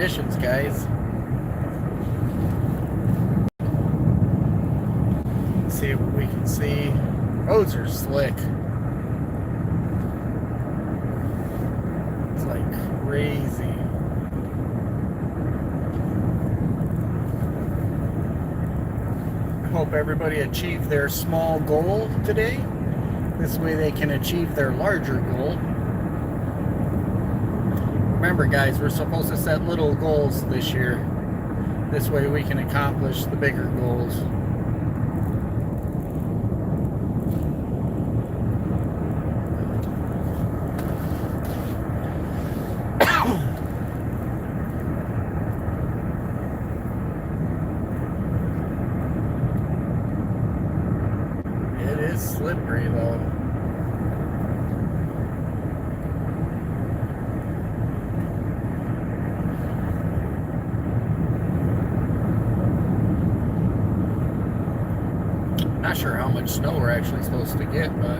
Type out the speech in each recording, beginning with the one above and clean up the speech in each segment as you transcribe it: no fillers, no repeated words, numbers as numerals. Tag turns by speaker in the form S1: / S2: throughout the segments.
S1: conditions, guys. Let's see what we can see. Roads are slick. It's like crazy. I hope everybody achieved their small goal today. This way they can achieve their larger goal. Remember, guys, we're supposed to set little goals this year. This way we can accomplish the bigger goals. It is slippery, though. Not sure how much snow we're actually supposed to get, but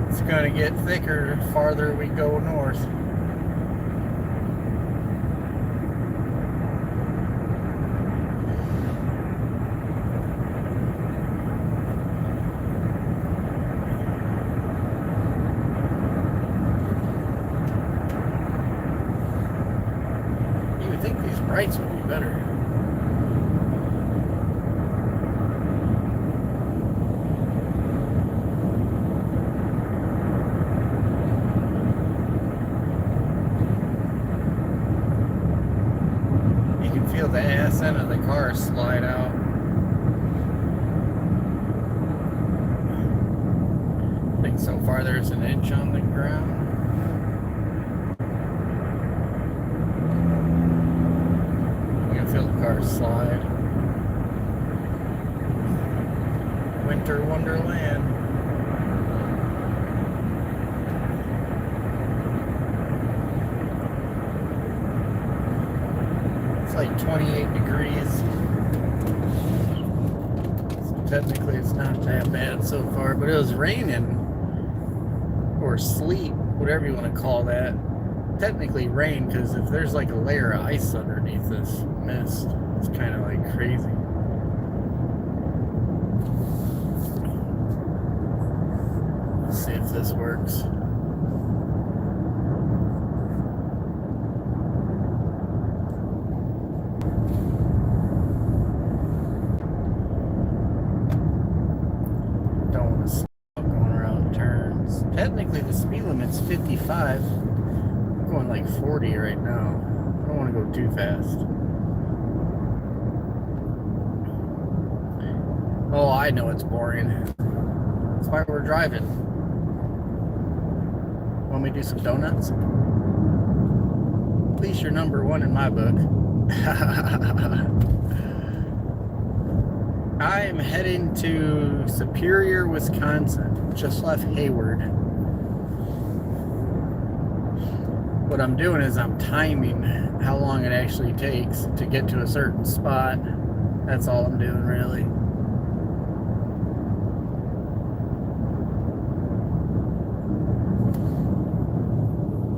S1: it's going to get thicker the farther we go north. You would think these brights would be better. Feel the ass end of the car slide out. I think so far there's an inch on the ground. You can feel the car slide. Winter wonderland. Like 28 degrees. So technically it's not that bad so far, but it was raining or sleet, whatever you want to call that. Technically rain, because if there's like a layer of ice underneath this mist, it's kind of like crazy. Let's see if this works. Technically the speed limit's 55. I'm going like 40 right now. I don't want to go too fast. Oh, I know it's boring. That's why we're driving. Want me to do some donuts? At least you're number one in my book. I am heading to Superior, Wisconsin. Just left Hayward. What I'm doing is I'm timing how long it actually takes to get to a certain spot. That's all I'm doing, really.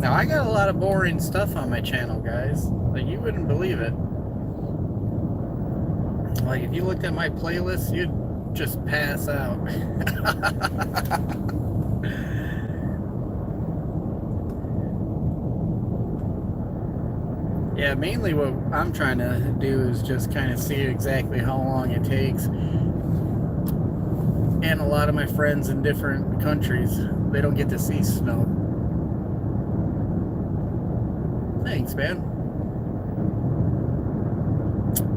S1: Now, I got a lot of boring stuff on my channel, guys. Like, you wouldn't believe it. Like, if you looked at my playlist, you'd just pass out. Yeah, mainly what I'm trying to do is just kind of see exactly how long it takes. And a lot of my friends in different countries, they don't get to see snow. Thanks, man.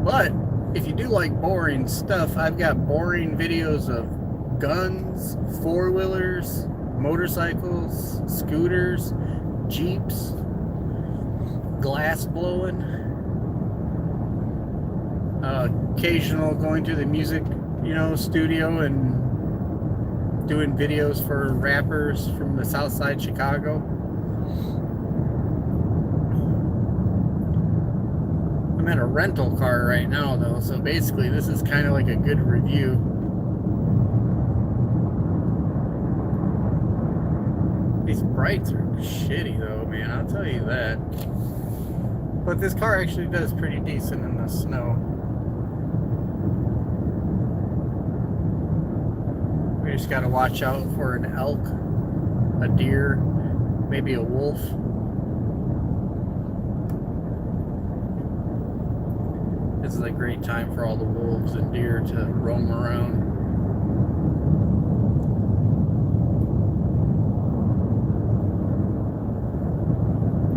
S1: But if you do like boring stuff, I've got boring videos of guns, four-wheelers, motorcycles, scooters, Jeeps, glass blowing, occasional going to the music, studio and doing videos for rappers from the South Side Chicago. I'm in a rental car right now, though, so basically this is kind of like a good review. These brights are shitty, though, man. I'll tell you that. But this car actually does pretty decent in the snow. We just gotta watch out for an elk, a deer, maybe a wolf. This is a great time for all the wolves and deer to roam around.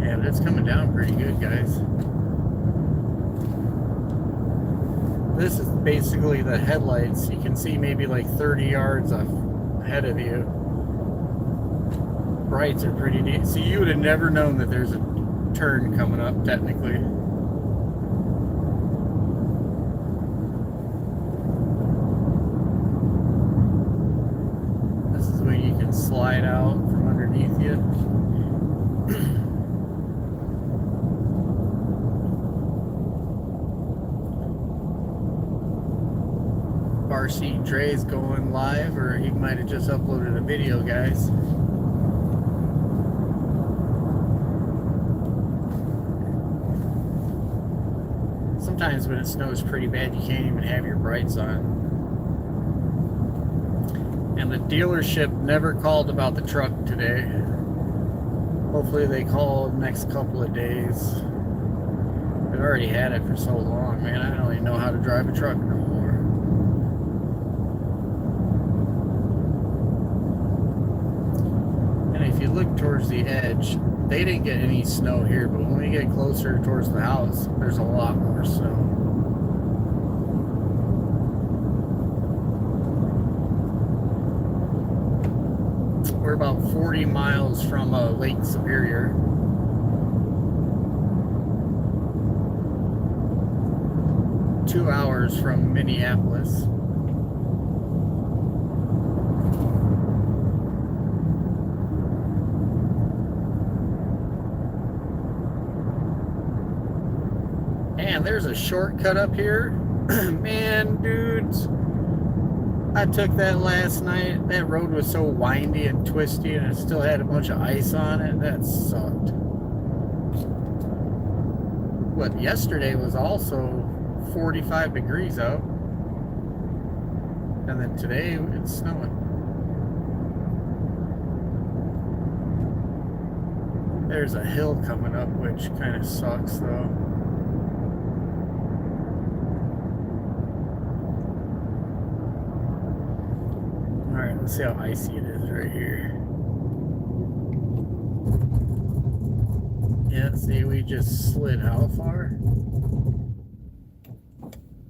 S1: Yeah, but it's coming down pretty good, guys. This is basically the headlights. You can see maybe like 30 yards ahead of you. Brights are pretty neat. So you would have never known that there's a turn coming up, technically. This is where you can slide out from underneath you. RC Dre's going live, or he might have just uploaded a video, guys. Sometimes when it snows pretty bad, you can't even have your brights on. And the dealership never called about the truck today. Hopefully they call next couple of days. I've already had it for so long, man. I don't even know how to drive a truck no more. If you look towards the edge, they didn't get any snow here, but when we get closer towards the house, there's a lot more snow. We're about 40 miles from Lake Superior. Two hours from Minneapolis. And there's a shortcut up here. Man, dudes, I took that last night. That road was so windy and twisty, and it still had a bunch of ice on it. That sucked. But yesterday was also 45 degrees out. And then today it's snowing. There's a hill coming up, which kind of sucks though. Alright, let's see how icy it is right here. Yeah, see, we just slid how far?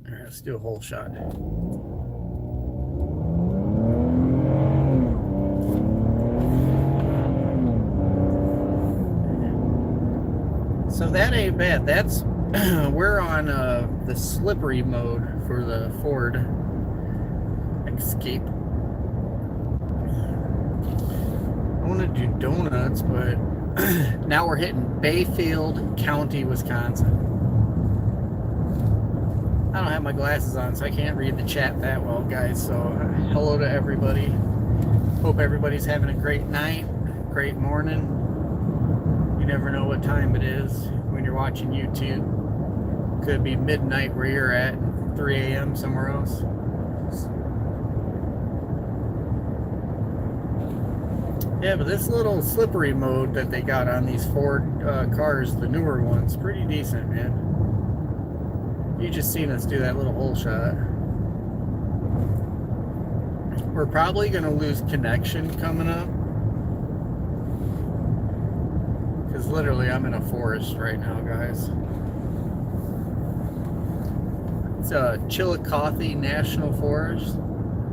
S1: Alright, let's do a whole shot. So that ain't bad. That's we're on the slippery mode for the Ford Escape. I want to do donuts, but now we're hitting Bayfield County, Wisconsin. I don't have my glasses on, so I can't read the chat that well, guys. So hello to everybody. Hope everybody's having a great night, great morning. You never know what time it is when you're watching YouTube. Could be midnight where you're at, 3 a.m. somewhere else. Yeah, but this little slippery mode that they got on these Ford cars, the newer ones, pretty decent, man. You just seen us do that little hole shot. We're probably going to lose connection coming up. Because literally I'm in a forest right now, guys. It's Chillicothe National Forest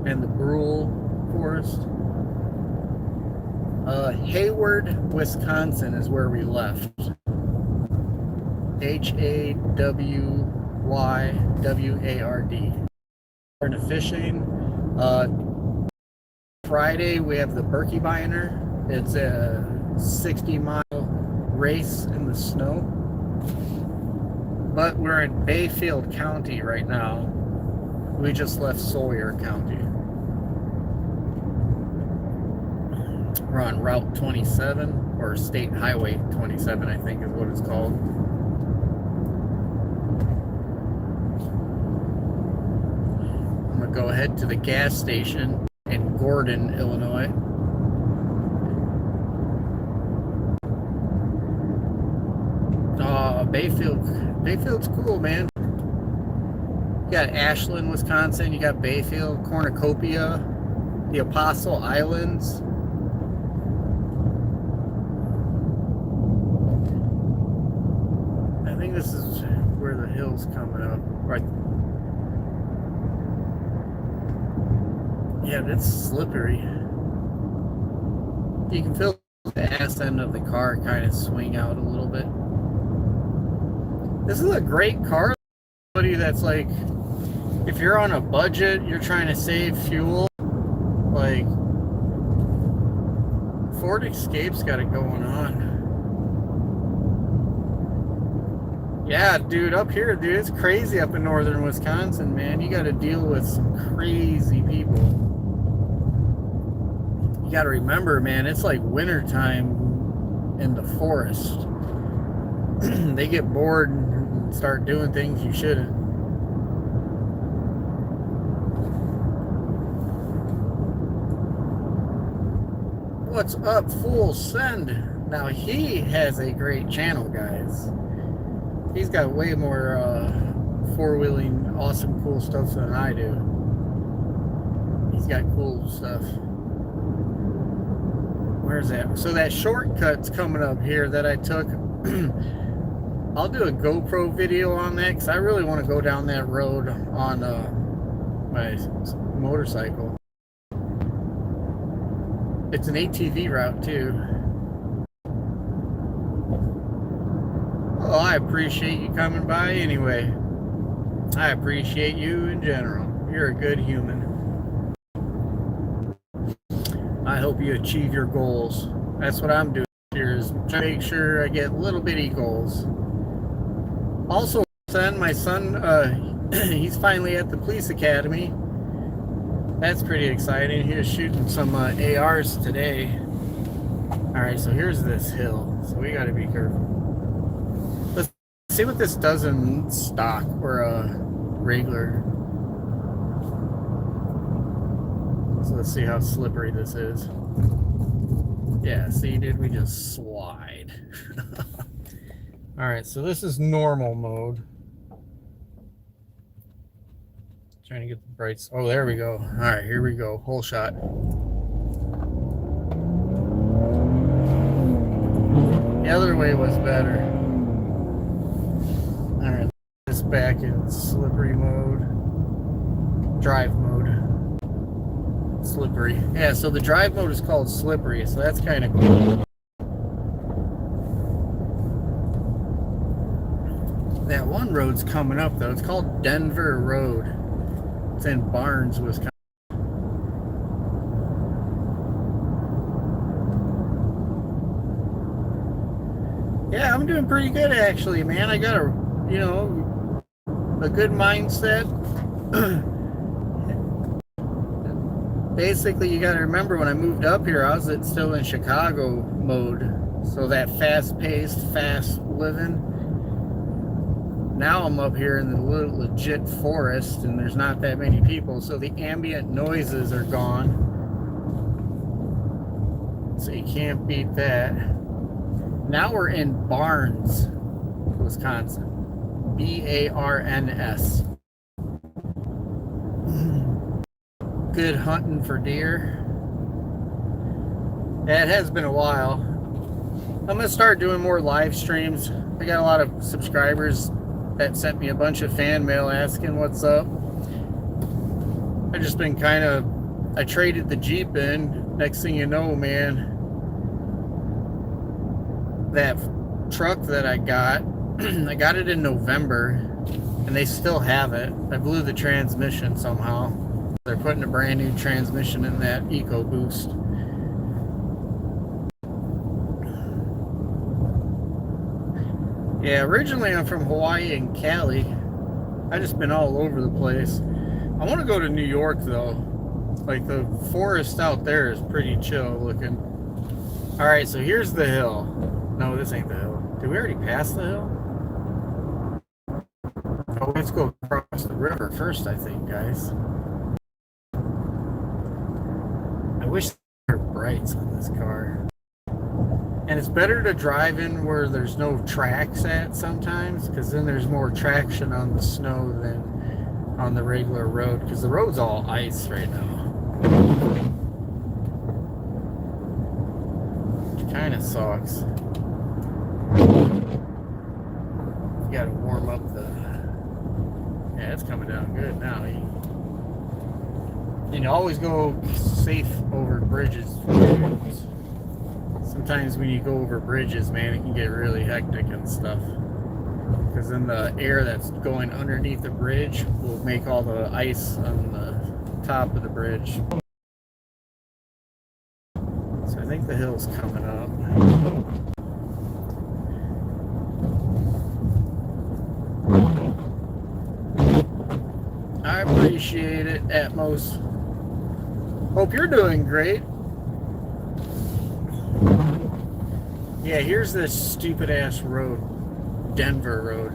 S1: and the Brule Forest. Hayward, Wisconsin is where we left. Hayward. We're into fishing. Friday we have the Berkey Binder. It's a 60-mile race in the snow. But we're in Bayfield County right now. We just left Sawyer County. We're on Route 27, or State Highway 27, I think is what it's called. head to the gas station in Gordon, Illinois. Bayfield's cool, man. You got Ashland, Wisconsin. You got Bayfield, Cornucopia, the Apostle Islands. I think this is where the hill's coming up. Right. Yeah, it's slippery. You can feel the ass end of the car kind of swing out a little bit. This is a great car. Somebody that's like, if you're on a budget, you're trying to save fuel, like Ford Escape's got it going on. Yeah, dude, up here, dude, it's crazy up in northern Wisconsin, man. You got to deal with some crazy people. You got to remember, man, it's like wintertime in the forest. They get bored and start doing things you shouldn't. What's up, Full Send? Now, he has a great channel, guys. He's got way more four-wheeling, awesome, cool stuff than I do. He's got cool stuff. Where's that? So that shortcut's coming up here that I took. I'll do a GoPro video on that because I really want to go down that road on my motorcycle. It's an ATV route too. Well, I appreciate you coming by anyway. I appreciate you in general. You're a good human. I hope you achieve your goals. That's what I'm doing here, is trying to make sure I get little bitty goals. Also, my son, he's finally at the police academy. That's pretty exciting. He was shooting some ARs today. Alright, so here's this hill. So we gotta be careful. Let's see what this does in stock or regular. So let's see how slippery this is. Yeah, see, dude, we just slide. Alright, so this is normal mode. Trying to get the brights. Oh, there we go. Alright, here we go. Whole shot. The other way was better. Alright, this back in slippery mode. Drive mode. Slippery. Yeah, so the drive mode is called slippery, so that's kind of cool. That one road's coming up though. It's called Denver Road. It's in Barnes, Wisconsin. Yeah, I'm doing pretty good actually, man. I got a good mindset. Basically, you got to remember when I moved up here, I was still in Chicago mode. So that fast-paced, fast living. Now I'm up here in the legit forest, and there's not that many people, so the ambient noises are gone. So you can't beat that. Now we're in Barnes, Wisconsin. B-A-R-N-S. Good hunting for deer. Yeah, it has been a while. I'm going to start doing more live streams. I got a lot of subscribers that sent me a bunch of fan mail asking what's up. I've just been I traded the Jeep in. Next thing you know, man, that truck that I got, I got it in November, and they still have it. I blew the transmission somehow. They're putting a brand new transmission in that EcoBoost. Yeah, originally I'm from Hawaii and Cali. I just been all over the place. I want to go to New York though. Like the forest out there is pretty chill looking. Alright, so here's the hill. No, this ain't the hill. Did we already pass the hill? Oh, let's go across the river first, I think, guys. wish there were brights on this car. And it's better to drive in where there's no tracks at sometimes, because then there's more traction on the snow than on the regular road, because the road's all ice right now. Which kind of sucks. You gotta warm up the... Yeah, it's coming down good now. You always go safe over bridges. Sometimes when you go over bridges, man, it can get really hectic and stuff. Because then the air that's going underneath the bridge will make all the ice on the top of the bridge. So I think the hill's coming up. I appreciate it, Atmos. Hope you're doing great. Yeah, here's this stupid ass road, Denver Road.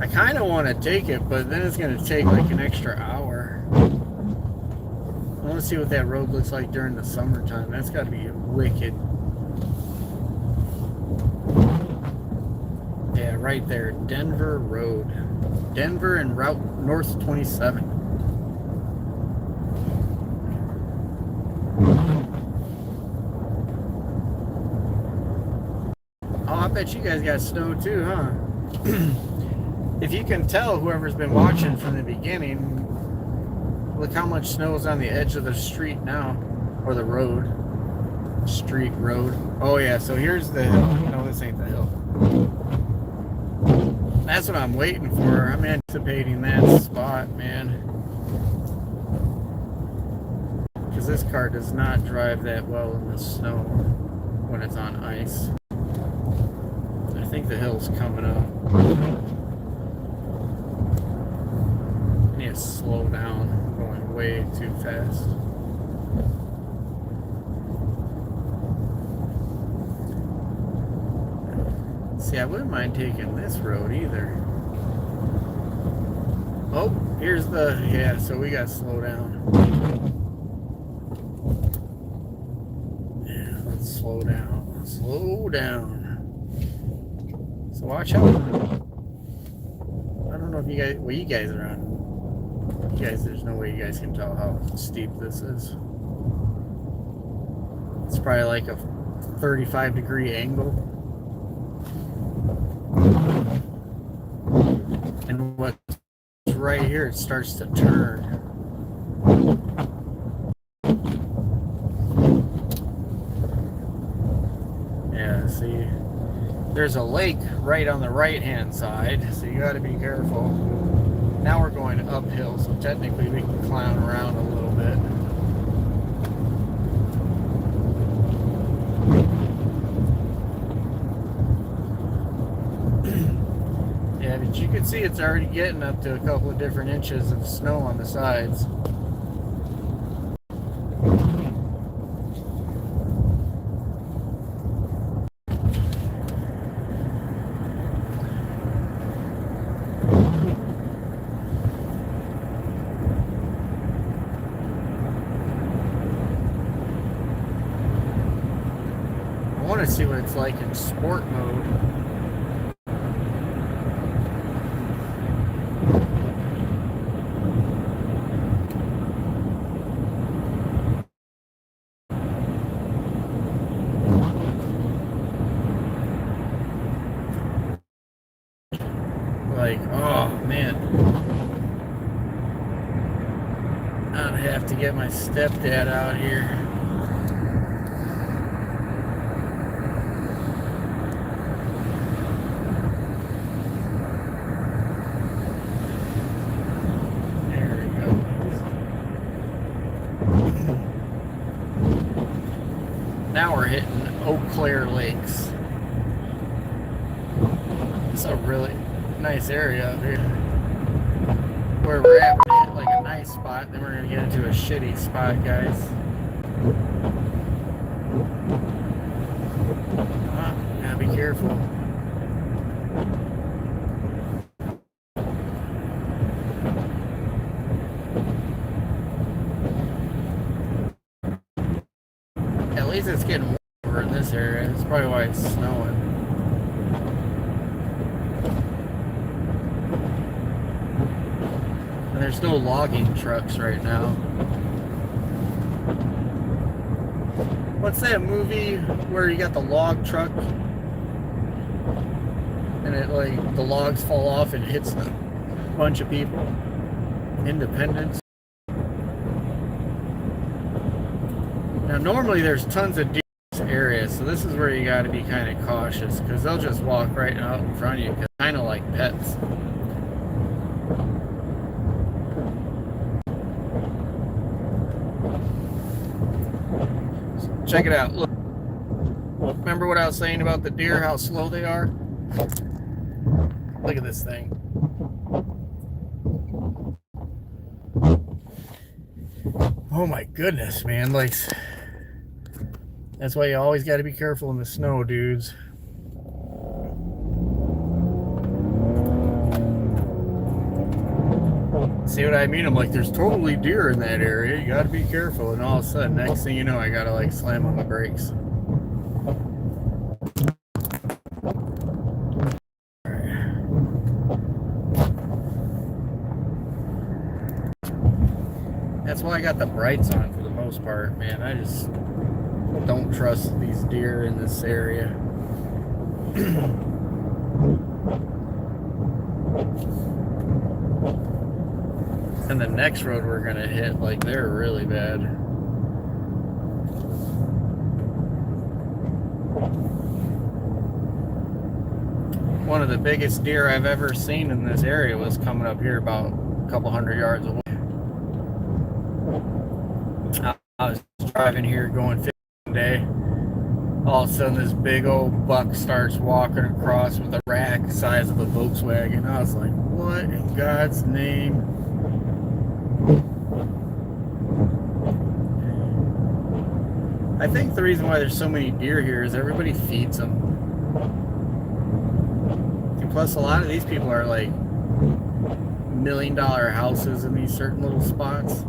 S1: I kind of want to take it, but then it's going to take like an extra hour. I want to see what that road looks like during the summertime. That's got to be wicked. Yeah, right there, Denver Road. Denver and Route North 27. Oh, I bet you guys got snow too, huh? If you can tell, whoever's been watching from the beginning, look how much snow is on the edge of the street now, or the road. Street, road. Oh yeah, so here's the hill. No, this ain't the hill. That's what I'm waiting for. I'm anticipating that spot, man. Because this car does not drive that well in the snow when it's on ice. I think the hill's coming up. I need to slow down. I'm going way too fast. See, I wouldn't mind taking this road either. Oh, here's the... Yeah, so we got to slow down. Yeah, let's slow down. Slow down. So watch out. I don't know if you guys... Well, you guys are on... You guys, there's no way you guys can tell how steep this is. It's probably like a 35-degree angle. And what's right here, it starts to turn. Yeah, see, there's a lake right on the right hand side, so you got to be careful. Now we're going uphill, so technically we can clown around a little bit. Yeah, but you can see it's already getting up to a couple of different inches of snow on the sides. I want to see what it's like in sport mode. Like, oh man, I'd have to get my stepdad out here. There we go. Now we're hitting Eau Claire Lakes. It's a really nice area up here. Where we're at, we're at like a nice spot, then we're gonna get into a shitty spot, guys. Gotta be careful. at least it's getting warmer in this area. That's probably why it's snowing. And there's no logging trucks right now. What's that movie where you got the log truck and it like the logs fall off and hits a bunch of people? Independence. Now normally there's tons of deer in this area, so this is where you got to be kind of cautious because they'll just walk right out in front of you, kind of like pets. Check it out. Look. Remember what I was saying about the deer, how slow they are? Look at this thing. Oh my goodness, man. Like, that's why you always got to be careful in the snow, dudes. See what I mean? I'm like, there's totally deer in that area. You got to be careful. And all of a sudden, next thing you know, I got to like slam on the brakes. All right. That's why I got the brights on for the most part, man. I just don't trust these deer in this area. And the next road we're gonna hit, like, they're really bad. One of the biggest deer I've ever seen in this area was coming up here about a couple hundred yards away. I was driving here going fishing one day. All of a sudden this big old buck starts walking across with a rack the size of a Volkswagen. I was like, what in God's name? I think the reason why there's so many deer here is everybody feeds them. And plus a lot of these people are like $1 million houses in these certain little spots.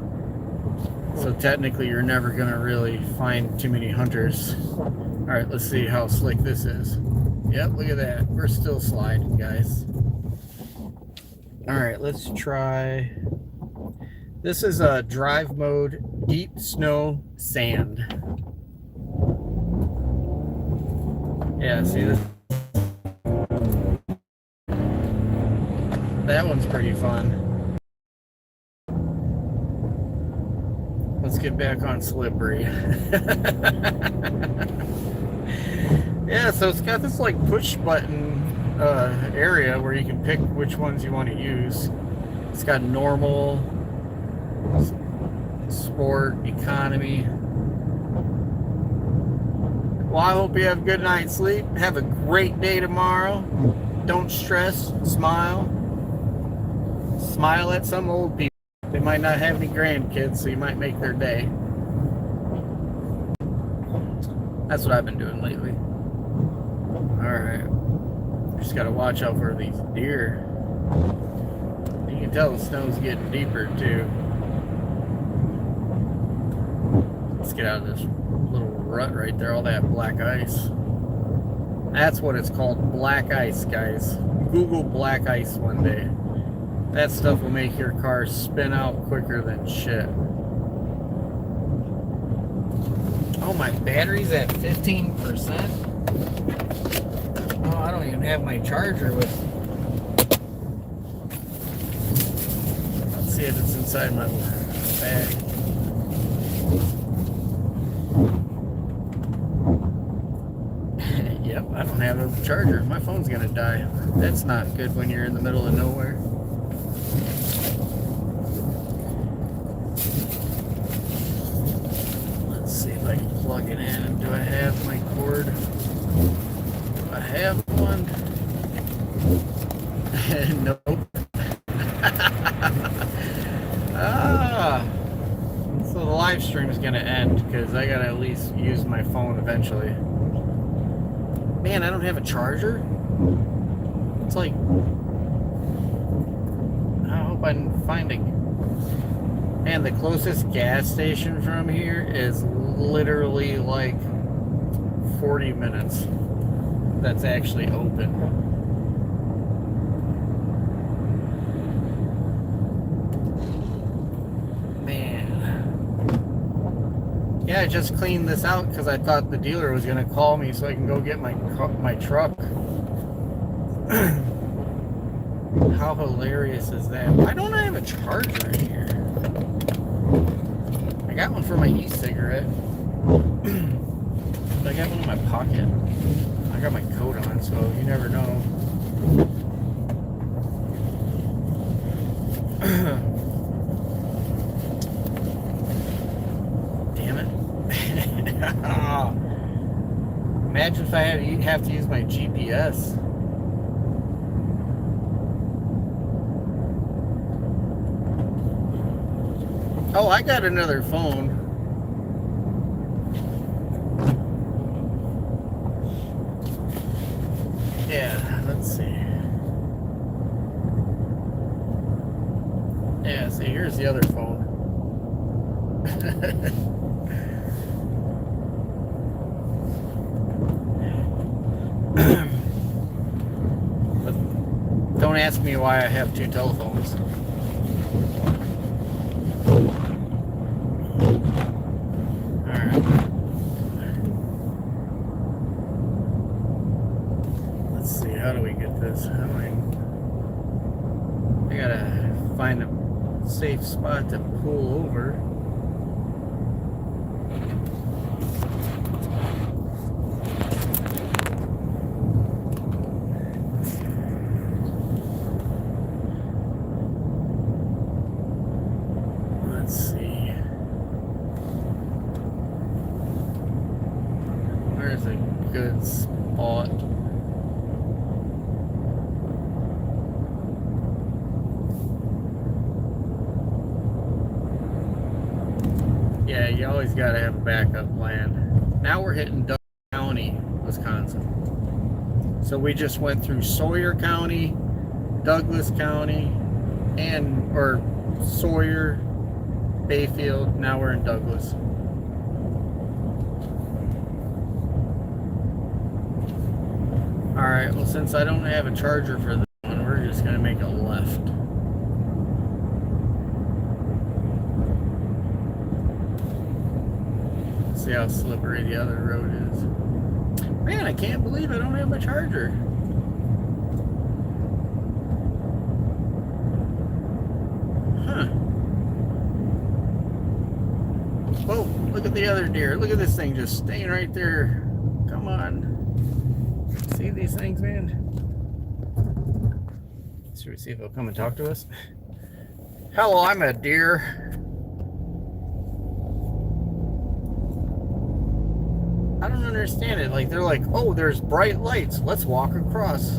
S1: So technically you're never going to really find too many hunters. Alright, let's see how slick this is. Yep, look at that. We're still sliding, guys. Alright, let's try... This is a drive mode, deep snow sand. Yeah, see this? That one's pretty fun. Let's get back on slippery. Yeah, so it's got this like push button area where you can pick which ones you want to use. It's got normal, sport, economy. Well, I hope you have a good night's sleep. Have a great day tomorrow. Don't stress. Smile. Smile at some old people. They might not have any grandkids, so you might make their day. That's what I've been doing lately. Alright. Just gotta watch out for these deer. You can tell the snow's getting deeper, too. Let's get out of this little rut right there, all that black ice. That's what it's called, black ice, guys. Google black ice one day. That stuff will make your car spin out quicker than shit. Oh, my battery's at 15%? Oh, I don't even have my charger with. Let's see if it's inside my bag. Yep, I don't have a charger. My phone's gonna die. That's not good when you're in the middle of nowhere. Let's see if I can plug it in. Do I have my cord? Do I have one? Nope. So the live stream is gonna end because I gotta at least use my phone eventually. Man, I don't have a charger? It's like... I hope I can find it. And the closest gas station from here is literally like 40 minutes that's actually open. Man. Yeah, I just cleaned this out because I thought the dealer was going to call me so I can go get my truck. How hilarious is that? Why don't I have a charger in here? I got one for my e-cigarette. But I got one in my pocket. I got my coat on, so you never know. Damn it. Imagine if I have to use my GPS. Oh, I got another phone. Yeah, let's see. Yeah, see, here's the other phone. But don't ask me why I have two telephones. Alright. Let's see, how do we get this? I gotta find a safe spot to pull over. Let's see. Where's a good spot? Yeah, you always got to have a backup plan. Now we're hitting Douglas County, Wisconsin. So we just went through Sawyer County, Douglas County, or Sawyer, Bayfield. Now we're in Douglas. Alright, well, since I don't have a charger for this one, we're just going to make a left. See how slippery the other road is. Man, I can't believe I don't have my charger. Huh. Whoa, look at the other deer. Look at this thing just staying right there. Come on. See these things, man? Should we see if they'll come and talk to us? Hello, I'm a deer. I don't understand it. Like, they're like, oh, there's bright lights. Let's walk across.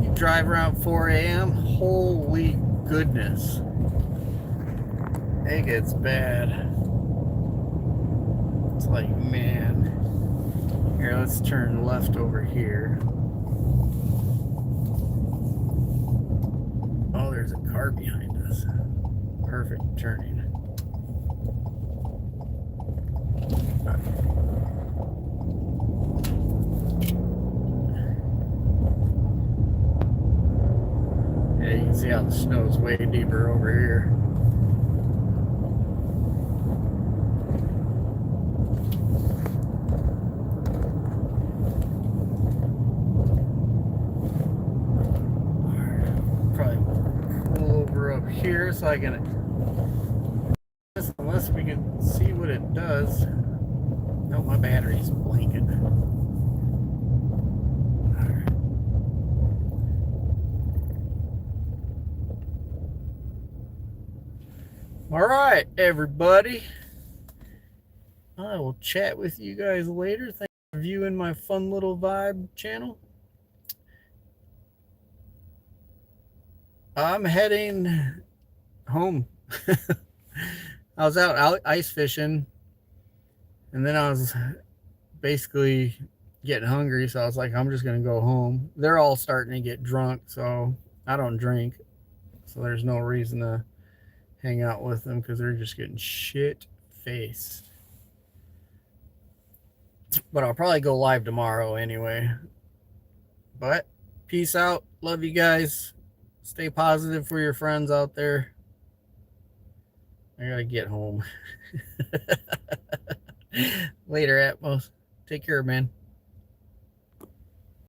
S1: You drive around 4 a.m. Holy goodness. It gets bad. It's like, man. Here, let's turn left over here. Oh, there's a car behind us. Perfect turning. Yeah, you can see how the snow is way deeper over here. Probably pull over up here so I can, unless we can see what it does. No, my battery's blinking. All right, everybody. I will chat with you guys later. Thanks for viewing my fun little vibe channel. I'm heading home. I was out ice fishing, and then I was basically getting hungry, so I was like, I'm just gonna go home. They're all starting to get drunk, so I don't drink, so there's no reason to hang out with them because they're just getting shit faced. But I'll probably go live tomorrow anyway. But peace out. Love you guys. Stay positive for your friends out there. I gotta get home. Later, Atmos. Take care, man.